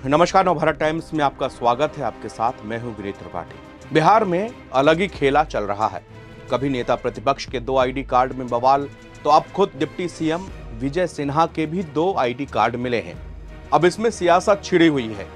नमस्कार, नवभारत टाइम्स में आपका स्वागत है। आपके साथ मैं हूं वीरेंद्र त्रिपाठी। बिहार में अलग ही खेला चल रहा है। कभी नेता प्रतिपक्ष के 2 आईडी कार्ड में बवाल, तो अब खुद डिप्टी सीएम विजय सिन्हा के भी 2 आईडी कार्ड मिले हैं। अब इसमें सियासत छिड़ी हुई है।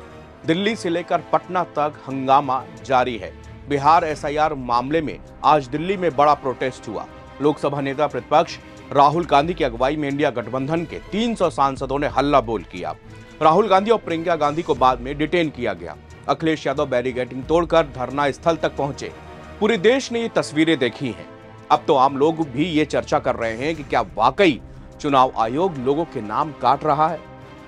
दिल्ली से लेकर पटना तक हंगामा जारी है। बिहार एसआईआर मामले में आज दिल्ली में बड़ा प्रोटेस्ट हुआ। लोकसभा नेता प्रतिपक्ष राहुल गांधी की अगुवाई में इंडिया गठबंधन के 300 सांसदों ने हल्ला बोल किया। राहुल गांधी और प्रियंका गांधी को बाद में डिटेन किया गया। अखिलेश यादव बैरिकेडिंग तोड़कर धरना स्थल तक पहुंचे। पूरे देश ने ये तस्वीरें देखी हैं। अब तो आम लोग भी ये चर्चा कर रहे हैं कि क्या वाकई चुनाव आयोग लोगों के नाम काट रहा है।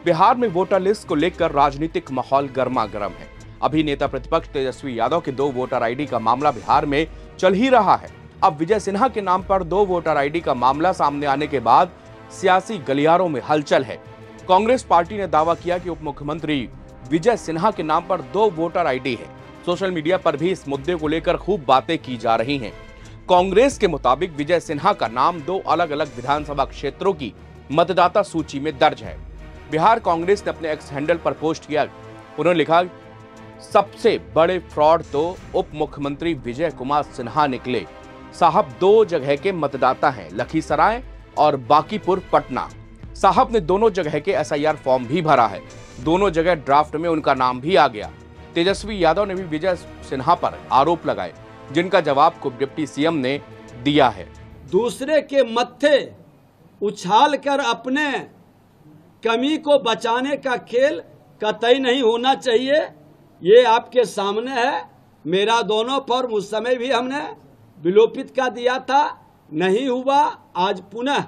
बिहार में वोटर लिस्ट को लेकर राजनीतिक माहौल गर्मा गर्म है। अभी नेता प्रतिपक्ष तेजस्वी यादव के 2 वोटर आईडी का मामला बिहार में चल ही रहा है। अब विजय सिन्हा के नाम पर 2 वोटर आईडी का मामला सामने आने के बाद सियासी गलियारों में हलचल है। कांग्रेस पार्टी ने दावा किया कि उप मुख्यमंत्री विजय सिन्हा के नाम पर 2 वोटर आईडी है। सोशल मीडिया पर भी इस मुद्दे को लेकर खूब बातें की जा रही हैं। कांग्रेस के मुताबिक विजय सिन्हा का नाम 2 अलग अलग विधानसभा क्षेत्रों की मतदाता सूची में दर्ज है। बिहार कांग्रेस ने अपने एक्स हैंडल पर पोस्ट किया। उन्होंने लिखा, सबसे बड़े फ्रॉड तो उप मुख्यमंत्री विजय कुमार सिन्हा निकले। साहब 2 जगह के मतदाता हैं, लखीसराय और बांकीपुर पटना। साहब ने दोनों जगह के एसआईआर फॉर्म भी भरा है। दोनों जगह ड्राफ्ट में उनका नाम भी आ गया। तेजस्वी यादव ने भी विजय सिन्हा पर आरोप लगाए, जिनका जवाब को डिप्टी सीएम ने दिया है। दूसरे के मत्थे उछाल कर अपने कमी को बचाने का खेल कतई नहीं होना चाहिए। ये आपके सामने है। मेरा दोनों फॉर्म उस समय भी हमने विलोपित का दिया था, नहीं हुआ। आज पुनः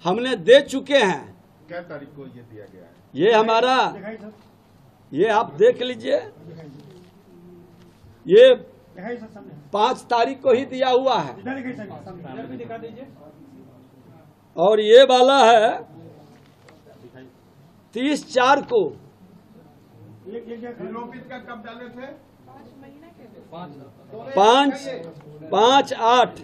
हमने दे चुके हैं। क्या तारीख को ये दिया गया है? ये हमारा, ये आप देख लीजिए, ये 5 तारीख को ही दिया हुआ है। और ये वाला है 30/4 को। विलोपित का कब डाले थे? 5/8।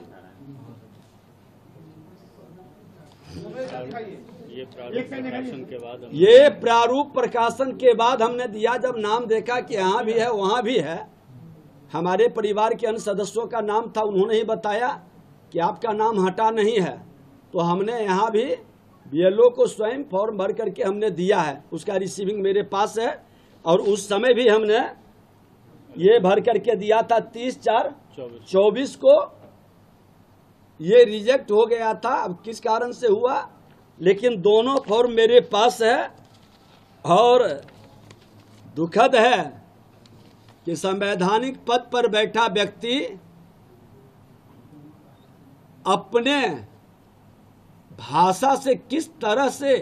ये प्रारूप प्रकाशन के बाद हमने दिया। जब नाम देखा कि यहाँ भी है वहाँ भी है, हमारे परिवार के अन्य सदस्यों का नाम था, उन्होंने ही बताया कि आपका नाम हटा नहीं है, तो हमने यहाँ भी बीएलओ को स्वयं फॉर्म भर करके हमने दिया है। उसका रिसीविंग मेरे पास है। और उस समय भी हमने ये भर करके दिया था 30/4/24 को। ये रिजेक्ट हो गया था, अब किस कारण से हुआ, लेकिन दोनों फॉर्म मेरे पास है। और दुखद है कि संवैधानिक पद पर बैठा व्यक्ति अपने भाषा से किस तरह से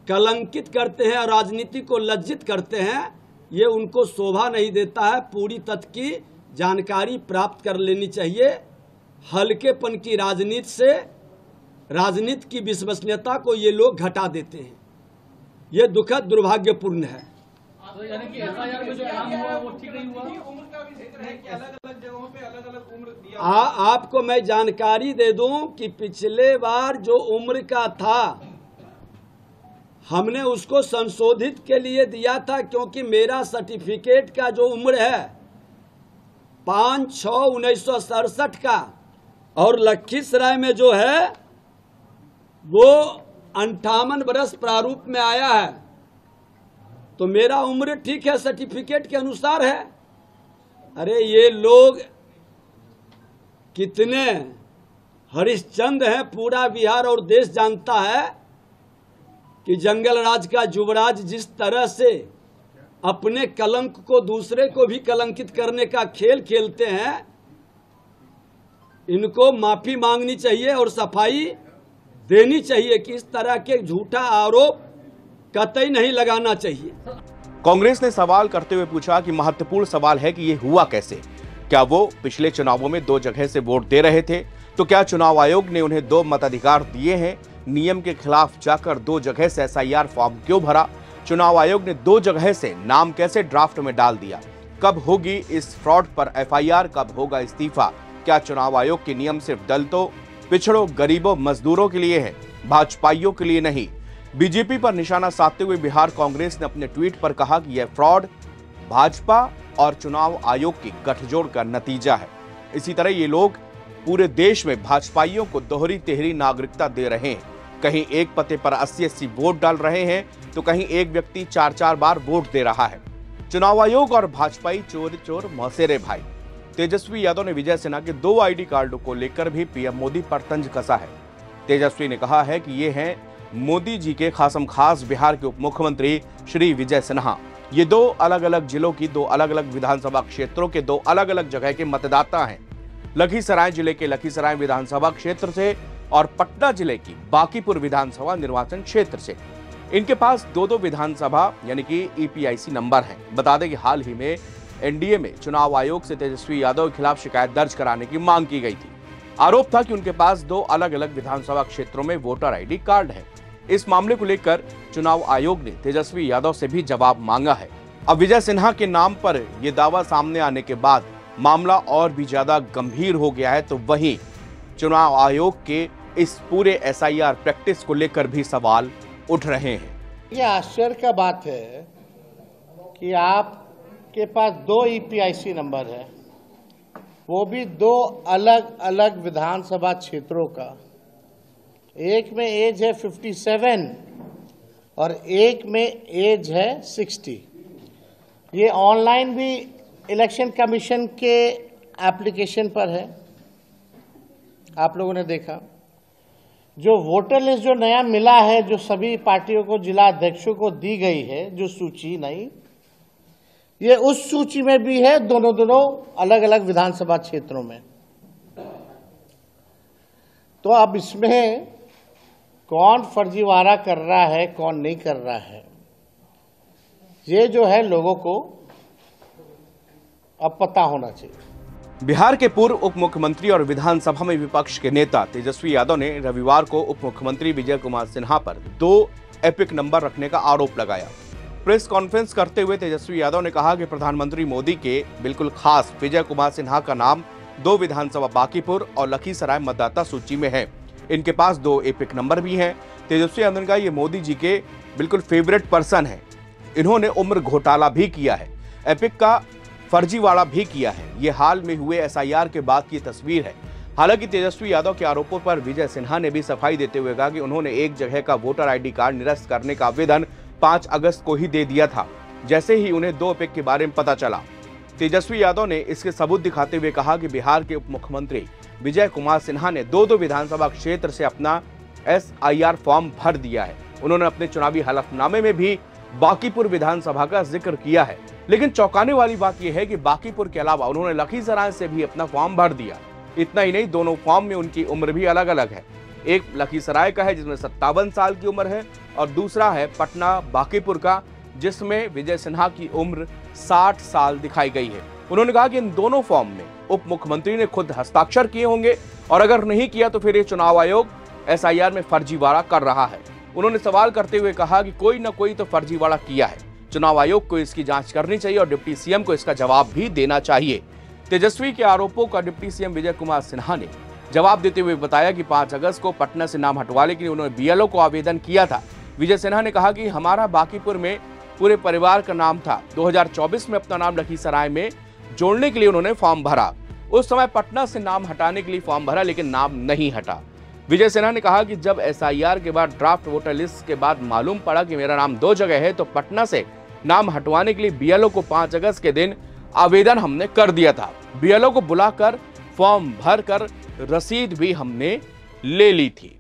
कलंकित करते हैं और राजनीति को लज्जित करते हैं, ये उनको शोभा नहीं देता है। पूरी तथ्य की जानकारी प्राप्त कर लेनी चाहिए। हल्केपन की राजनीति से राजनीति की विश्वसनीयता को ये लोग घटा देते हैं। ये दुखद दुर्भाग्यपूर्ण है। यानी कि एफआईआर में जो काम हुआ वो ठीक नहीं हुआ। उम्र का भी जिक्र है कि अलग-अलग जगहों पे अलग-अलग उम्र दिया। आपको मैं जानकारी दे दूं कि पिछले बार जो उम्र का था हमने उसको संशोधित के लिए दिया था, क्योंकि मेरा सर्टिफिकेट का जो उम्र है 5/6/1967 का, और लखीसराय में जो है वो 58 वर्ष प्रारूप में आया है। तो मेरा उम्र ठीक है, सर्टिफिकेट के अनुसार है। अरे ये लोग कितने हरिश्चंद्र हैं, पूरा बिहार और देश जानता है कि जंगल राज का युवराज जिस तरह से अपने कलंक को दूसरे को भी कलंकित करने का खेल खेलते हैं, इनको माफी मांगनी चाहिए और सफाई देनी चाहिए कि इस तरह के झूठा आरोप कतई नहीं लगाना चाहिए। कांग्रेस ने सवाल करते हुए पूछा कि महत्वपूर्ण सवाल है कि ये हुआ कैसे। क्या वो पिछले चुनावों में 2 जगह से वोट दे रहे थे? तो क्या चुनाव आयोग ने उन्हें 2 मताधिकार दिए हैं? नियम के खिलाफ जाकर 2 जगह से एसआईआर फॉर्म क्यों भरा? चुनाव आयोग ने 2 जगह से नाम कैसे ड्राफ्ट में डाल दिया? कब होगी इस फ्रॉड पर एफआईआर? कब होगा इस्तीफा? क्या चुनाव आयोग के नियम सिर्फ दलितों, पिछड़ों, गरीबों, मजदूरों के लिए है, भाजपाइयों के लिए नहीं? बीजेपी पर निशाना साधते हुए बिहार कांग्रेस ने अपने ट्वीट पर कहा कि यह फ्रॉड भाजपा और चुनाव आयोग की गठजोड़ का नतीजा है। इसी तरह ये लोग पूरे देश में भाजपाइयों को दोहरी तिहरी नागरिकता दे रहे हैं। कहीं एक पते पर 80-80 वोट डाल रहे हैं तो कहीं एक व्यक्ति 4-4 बार वोट दे रहा है। चुनाव आयोग और भाजपाई चोर चोर मौसेरे भाई। तेजस्वी यादव ने विजय सिन्हा के 2 आईडी कार्डों को लेकर भी पीएम मोदी पर तंज कसा है। तेजस्वी ने कहा है कि ये हैं मोदी जी के खासम खास बिहार के उप मुख्यमंत्री श्री विजय सिन्हा। ये 2 अलग अलग जिलों की 2 अलग अलग विधानसभा क्षेत्रों के 2 अलग अलग जगह के मतदाता हैं। लखीसराय जिले के लखीसराय विधानसभा क्षेत्र से और पटना जिले की बांकीपुर विधानसभा निर्वाचन क्षेत्र से। इनके पास 2-2 विधानसभा यानी कि ईपीआईसी नंबर हैं। बता दें कि हाल ही में एनडीए में चुनाव आयोग से तेजस्वी यादव के खिलाफ शिकायत दर्ज कराने की मांग की गई थी। आरोप था कि उनके पास 2 अलग अलग विधानसभा क्षेत्रों में वोटर आईडी कार्ड है। इस मामले को लेकर चुनाव आयोग ने तेजस्वी यादव से भी जवाब मांगा है। अब विजय सिन्हा के नाम पर यह दावा सामने आने के बाद मामला और भी ज्यादा गंभीर हो गया है। तो वहीं चुनाव आयोग के इस पूरे एसआईआर प्रैक्टिस को लेकर भी सवाल उठ रहे हैं। ये आश्चर्य का बात है कि आपके पास 2 ईपीआईसी नंबर है, वो भी 2 अलग अलग विधानसभा क्षेत्रों का। एक में एज है 57 और एक में एज है 60। ये ऑनलाइन भी इलेक्शन कमीशन के एप्लीकेशन पर है, आप लोगों ने देखा। जो वोटर लिस्ट जो नया मिला है, जो सभी पार्टियों को जिला अध्यक्षों को दी गई है, जो सूची नहीं, ये उस सूची में भी है दोनों अलग अलग विधानसभा क्षेत्रों में। तो अब इसमें कौन फर्जीवाड़ा कर रहा है, कौन नहीं कर रहा है, ये जो है लोगों को अब पता होना चाहिए। बिहार के पूर्व उप मुख्यमंत्री और विधानसभा में विपक्ष के नेता तेजस्वी यादव ने रविवार को उप मुख्यमंत्री विजय कुमार सिन्हा पर 2 एपिक नंबर रखने का आरोप लगाया। प्रेस कॉन्फ्रेंस करते हुए तेजस्वी यादव ने कहा कि प्रधानमंत्री मोदी के बिल्कुल खास विजय कुमार सिन्हा का नाम 2 विधानसभा बांकीपुर और लखीसराय मतदाता सूची में है। इनके पास 2 एपिक नंबर भी हैं। तेजस्वी यादव ने कहा ये मोदी जी के बिल्कुल फेवरेट पर्सन है। इन्होंने उम्र घोटाला भी किया है, एपिक का फर्जीवाड़ा भी किया है। ये हाल में हुए एसआईआर के बाद की तस्वीर है। हालांकि तेजस्वी यादव के आरोपों पर विजय सिन्हा ने भी सफाई देते हुए कहा कि उन्होंने एक जगह का वोटर आईडी कार्ड निरस्त करने का आवेदन 5 अगस्त को ही दे दिया था, जैसे ही उन्हें 2 एपिक के बारे में पता चला। तेजस्वी यादव ने इसके सबूत दिखाते हुए कहा कि बिहार के उप मुख्यमंत्री विजय कुमार सिन्हा ने 2-2 विधानसभा क्षेत्र से अपना एसआईआर फॉर्म भर दिया है। उन्होंने अपने चुनावी हलफनामे में भी बांकीपुर विधानसभा का जिक्र किया है। लेकिन चौंकाने वाली बात यह है कि बांकीपुर के अलावा उन्होंने लखीसराय से भी अपना फॉर्म भर दिया। इतना ही नहीं, दोनों फॉर्म में उनकी उम्र भी अलग अलग है। एक लखीसराय का है जिसमें 57 साल की उम्र है और दूसरा है पटना बांकीपुर का जिसमें विजय सिन्हा की उम्र 60 साल दिखाई गई है। उन्होंने कहा कि इन दोनों फॉर्म में उप मुख्यमंत्री ने खुद हस्ताक्षर किए होंगे और अगर नहीं किया तो फिर ये चुनाव आयोग एसआईआर में फर्जीवाड़ा कर रहा है। उन्होंने सवाल करते हुए कहा कि कोई न कोई तो फर्जीवाड़ा किया है। चुनाव आयोग को इसकी जांच करनी चाहिए और डिप्टी सीएम को इसका जवाब भी देना चाहिए। तेजस्वी के आरोपों का डिप्टी सीएम विजय कुमार सिन्हा ने जवाब देते हुए बताया कि 5 अगस्त को पटना से नाम हटवाने के लिए उन्होंने बीएलओ को आवेदन किया था। विजय सिन्हा ने कहा कि हमारा बांकीपुर में पूरे परिवार का नाम था। 2024 में अपना नाम लखीसराय में जोड़ने के लिए उन्होंने फॉर्म भरा। उस समय पटना से नाम हटाने के लिए फॉर्म भरा लेकिन नाम नहीं हटा। विजय सिन्हा ने कहा कि जब एसआईआर के बाद ड्राफ्ट वोटर लिस्ट के बाद मालूम पड़ा कि मेरा नाम 2 जगह है तो पटना से नाम हटवाने के लिए बीएलओ को 5 अगस्त के दिन आवेदन हमने कर दिया था। बीएलओ को बुलाकर फॉर्म भरकर रसीद भी हमने ले ली थी।